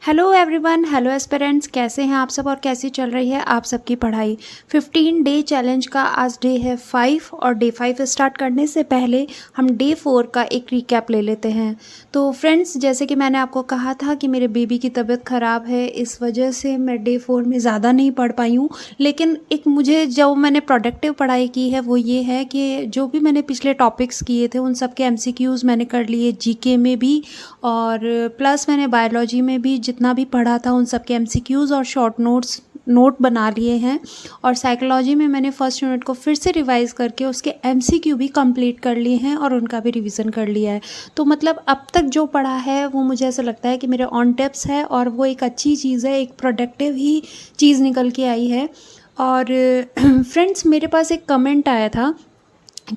Hello everyone, hello aspirants, कैसे हैं आप सब और कैसी चल रही है आप सबकी पढ़ाई। 15 डे चैलेंज का आज डे है 5 और डे 5 स्टार्ट करने से पहले हम डे 4 का एक रिकैप ले लेते हैं। तो फ्रेंड्स, जैसे कि मैंने आपको कहा था कि मेरे बेबी की तबीयत ख़राब है, इस वजह से मैं डे 4 में ज़्यादा नहीं पढ़ पाई हूँ। लेकिन एक मुझे जो मैंने प्रोडक्टिव पढ़ाई की है वो ये है कि जो भी मैंने पिछले टॉपिक्स किए थे उन सब के MCQs मैंने कर लिए, जीके में भी और प्लस मैंने बायोलॉजी में भी जितना भी पढ़ा था उन सब के MCQs और शॉर्ट नोट बना लिए हैं। और साइकोलॉजी में मैंने फर्स्ट यूनिट को फिर से रिवाइज़ करके उसके MCQ भी कंप्लीट कर लिए हैं और उनका भी रिवीजन कर लिया है। तो मतलब अब तक जो पढ़ा है वो मुझे ऐसा लगता है कि मेरे ऑन टिप्स है और वो एक अच्छी चीज़ है, एक प्रोडक्टिव ही चीज़ निकल के आई है। और फ्रेंड्स, मेरे पास एक कमेंट आया था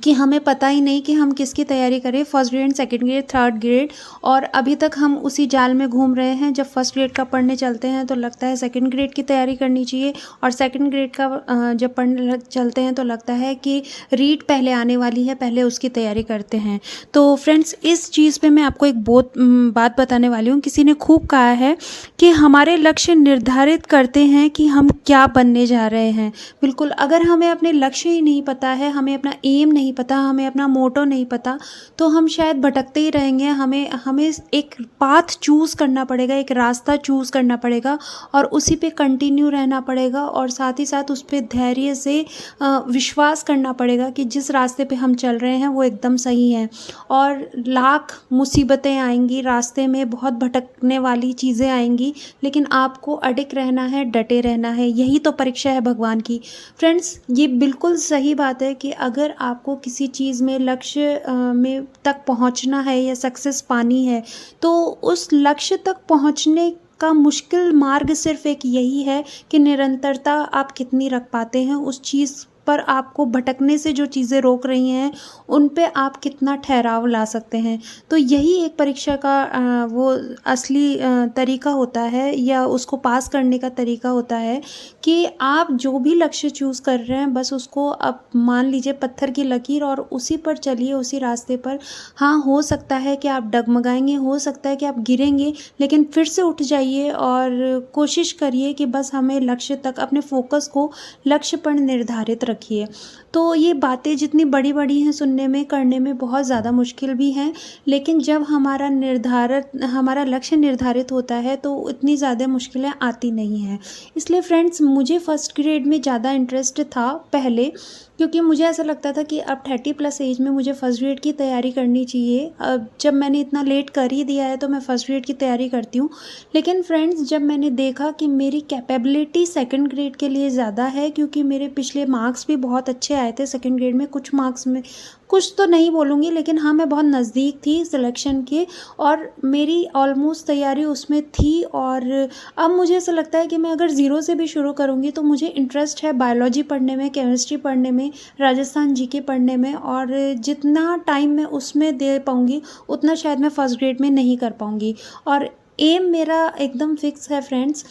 कि हमें पता ही नहीं कि हम किसकी तैयारी करें, first grade, second grade, third grade, और अभी तक हम उसी जाल में घूम रहे हैं। जब फर्स्ट ग्रेड का पढ़ने चलते हैं तो लगता है सेकंड ग्रेड की तैयारी करनी चाहिए, और सेकंड ग्रेड का जब पढ़ने चलते हैं तो लगता है कि रीड पहले आने वाली है, पहले उसकी तैयारी करते हैं। तो फ्रेंड्स, इस चीज़ पे मैं आपको एक बात बताने वाली हूँ। किसी ने खूब कहा है कि हमारे लक्ष्य निर्धारित करते हैं कि हम क्या बनने जा रहे हैं। बिल्कुल, अगर हमें अपने लक्ष्य ही नहीं पता है, हमें अपना एम नहीं पता, हमें अपना मोटो नहीं पता, तो हम शायद भटकते ही रहेंगे। हमें एक पाथ चूज़ करना पड़ेगा, एक रास्ता चूज़ करना पड़ेगा और उसी पे कंटिन्यू रहना पड़ेगा, और साथ ही साथ उस पर धैर्य से विश्वास करना पड़ेगा कि जिस रास्ते पे हम चल रहे हैं वो एकदम सही है। और लाख मुसीबतें आएंगी रास्ते में, बहुत भटकने वाली चीज़ें आएंगी, लेकिन आपको अडिग रहना है, डटे रहना है। यही तो परीक्षा है भगवान की। फ्रेंड्स, ये बिल्कुल सही बात है कि अगर आपको किसी चीज़ में लक्ष्य में तक पहुंचना है या सक्सेस पानी है, तो उस लक्ष्य तक पहुंचने का मुश्किल मार्ग सिर्फ एक यही है कि निरंतरता आप कितनी रख पाते हैं उस चीज़ पर। आपको भटकने से जो चीज़ें रोक रही हैं उन पे आप कितना ठहराव ला सकते हैं। तो यही एक परीक्षा का वो असली तरीका होता है, या उसको पास करने का तरीका होता है कि आप जो भी लक्ष्य चूज़ कर रहे हैं बस उसको अब मान लीजिए पत्थर की लकीर और उसी पर चलिए, उसी रास्ते पर। हाँ, हो सकता है कि आप डगमगाएंगे, हो सकता है कि आप गिरेंगे, लेकिन फिर से उठ जाइए और कोशिश करिए कि बस हमें लक्ष्य तक अपने फोकस को लक्ष्य पर निर्धारित रखिए। तो ये बातें जितनी बड़ी बड़ी हैं सुनने में, करने में बहुत ज़्यादा मुश्किल भी हैं, लेकिन जब हमारा लक्ष्य निर्धारित होता है तो इतनी ज़्यादा मुश्किलें आती नहीं हैं। इसलिए फ्रेंड्स, मुझे फर्स्ट ग्रेड में ज़्यादा इंटरेस्ट था पहले, क्योंकि मुझे ऐसा लगता था कि अब 30+ एज में मुझे फर्स्ट ग्रेड की तैयारी करनी चाहिए। अब जब मैंने इतना लेट कर ही दिया है तो मैं फर्स्ट ग्रेड की तैयारी करती हूँ। लेकिन फ्रेंड्स, जब मैंने देखा कि मेरी कैपेबिलिटी सेकंड ग्रेड के लिए ज़्यादा है, क्योंकि मेरे पिछले मार्क्स भी बहुत अच्छे आए थे सेकंड ग्रेड में, कुछ मार्क्स में, कुछ तो नहीं बोलूँगी लेकिन हाँ, मैं बहुत नज़दीक थी सिलेक्शन के, और मेरी ऑलमोस्ट तैयारी उसमें थी। और अब मुझे ऐसा लगता है कि मैं अगर ज़ीरो से भी शुरू करूँगी तो मुझे इंटरेस्ट है बायोलॉजी पढ़ने में, केमिस्ट्री पढ़ने में, राजस्थान जीके पढ़ने में, और जितना टाइम मैं उसमें दे पाऊँगी उतना शायद मैं फर्स्ट ग्रेड में नहीं कर पाऊँगी। और एम मेरा एकदम फिक्स है फ्रेंड्स,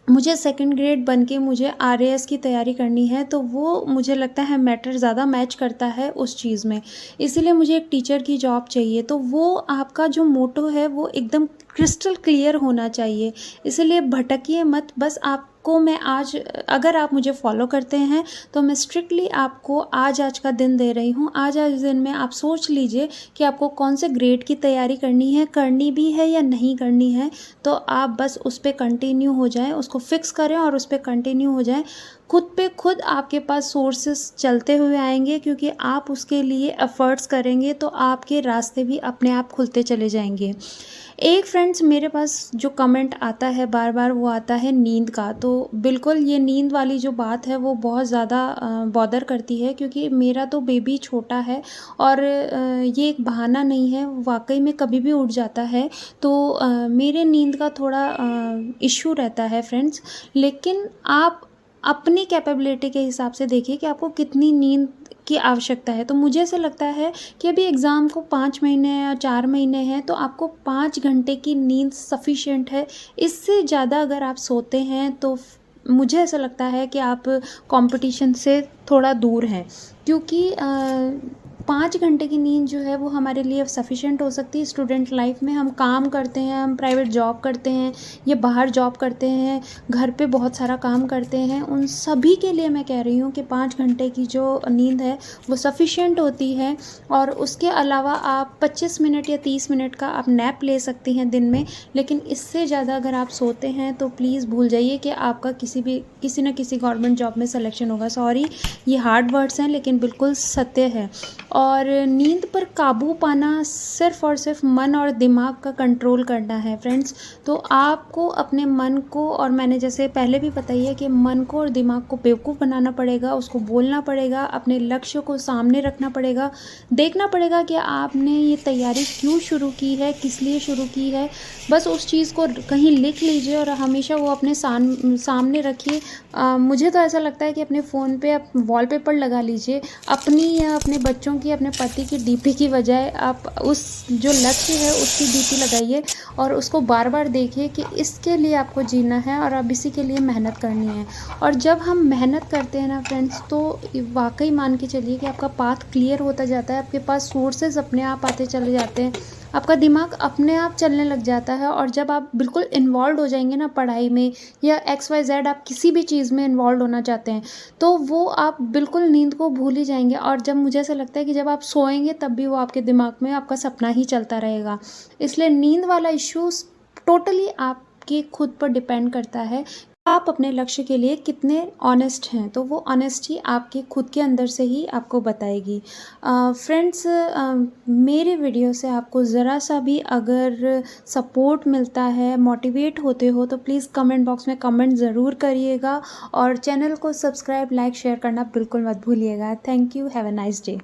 मुझे सेकंड ग्रेड बन के मुझे RAS की तैयारी करनी है। तो वो मुझे लगता है मैटर ज़्यादा मैच करता है उस चीज़ में, इसीलिए मुझे एक टीचर की जॉब चाहिए। तो वो आपका जो मोटो है वो एकदम क्रिस्टल क्लियर होना चाहिए, इसलिए भटकिए मत। बस आपको मैं आज, अगर आप मुझे फॉलो करते हैं तो मैं स्ट्रिक्टली आपको आज का दिन दे रही हूँ। आज दिन में आप सोच लीजिए कि आपको कौन से ग्रेड की तैयारी करनी है, करनी भी है या नहीं करनी है। तो आप बस उस पर कंटिन्यू हो जाएं, उसको फिक्स करें और उस पर कंटिन्यू हो जाएं। खुद पे खुद आपके पास सोर्सेस चलते हुए आएंगे, क्योंकि आप उसके लिए एफर्ट्स करेंगे तो आपके रास्ते भी अपने आप खुलते चले जाएंगे। एक फ्रेंड्स, मेरे पास जो कमेंट आता है बार बार वो आता है नींद का। तो बिल्कुल ये नींद वाली जो बात है वो बहुत ज़्यादा बॉदर करती है, क्योंकि मेरा तो बेबी छोटा है और ये एक बहाना नहीं है, वाकई में कभी भी उठ जाता है। तो मेरे नींद का थोड़ा इश्यू रहता है फ्रेंड्स। लेकिन आप अपनी कैपेबिलिटी के हिसाब से देखिए कि आपको कितनी नींद की आवश्यकता है। तो मुझे ऐसा लगता है कि अभी एग्ज़ाम को 5 महीने या 4 महीने हैं, तो आपको 5 घंटे की नींद सफिशिएंट है। इससे ज़्यादा अगर आप सोते हैं तो मुझे ऐसा लगता है कि आप कंपटीशन से थोड़ा दूर हैं, क्योंकि 5 घंटे की नींद जो है वो हमारे लिए सफिशिएंट हो सकती है। स्टूडेंट लाइफ में हम काम करते हैं, हम प्राइवेट जॉब करते हैं या बाहर जॉब करते हैं, घर पे बहुत सारा काम करते हैं, उन सभी के लिए मैं कह रही हूँ कि 5 घंटे की जो नींद है वो सफिशिएंट होती है। और उसके अलावा आप 25 मिनट या 30 मिनट का आप नैप ले सकती हैं दिन में, लेकिन इससे ज़्यादा अगर आप सोते हैं तो प्लीज़ भूल जाइए कि आपका किसी न किसी गवर्नमेंट जॉब में सिलेक्शन होगा। सॉरी, ये हार्ड वर्ड्स हैं लेकिन बिल्कुल सत्य है। और नींद पर काबू पाना सिर्फ़ और सिर्फ मन और दिमाग का कंट्रोल करना है फ्रेंड्स। तो आपको अपने मन को, और मैंने जैसे पहले भी बताई है कि मन को और दिमाग को बेवकूफ़ बनाना पड़ेगा, उसको बोलना पड़ेगा, अपने लक्ष्य को सामने रखना पड़ेगा, देखना पड़ेगा कि आपने ये तैयारी क्यों शुरू की है, किस लिए शुरू की है। बस उस चीज़ को कहीं लिख लीजिए और हमेशा वो अपने सामने रखिए। मुझे तो ऐसा लगता है कि अपने फ़ोन पे आप वॉलपेपर लगा लीजिए, अपनी या अपने बच्चों की, अपने पति की डीपी की बजाय आप उस जो लक्ष्य है उसकी डीपी लगाइए और उसको बार बार देखिए कि इसके लिए आपको जीना है और अब इसी के लिए मेहनत करनी है। और जब हम मेहनत करते हैं ना फ्रेंड्स, तो वाकई मान के चलिए कि आपका पाथ क्लियर होता जाता है, आपके पास सोर्सेज अपने आप आते चले जाते हैं, आपका दिमाग अपने आप चलने लग जाता है। और जब आप बिल्कुल इन्वॉल्व हो जाएंगे ना पढ़ाई में या XYZ, आप किसी भी चीज़ में इन्वॉल्व होना चाहते हैं, तो वो आप बिल्कुल नींद को भूल ही जाएंगे। और जब मुझे ऐसा लगता है कि जब आप सोएंगे तब भी वो आपके दिमाग में आपका सपना ही चलता रहेगा। इसलिए नींद वाला इश्यूज टोटली आपके खुद पर डिपेंड करता है, आप अपने लक्ष्य के लिए कितने ऑनेस्ट हैं। तो वो ऑनेस्टी आपके खुद के अंदर से ही आपको बताएगी। फ्रेंड्स, मेरे वीडियो से आपको ज़रा सा भी अगर सपोर्ट मिलता है, मोटिवेट होते हो, तो प्लीज़ कमेंट बॉक्स में कमेंट ज़रूर करिएगा और चैनल को सब्सक्राइब, लाइक, शेयर करना बिल्कुल मत भूलिएगा। Thank you. Have a nice day.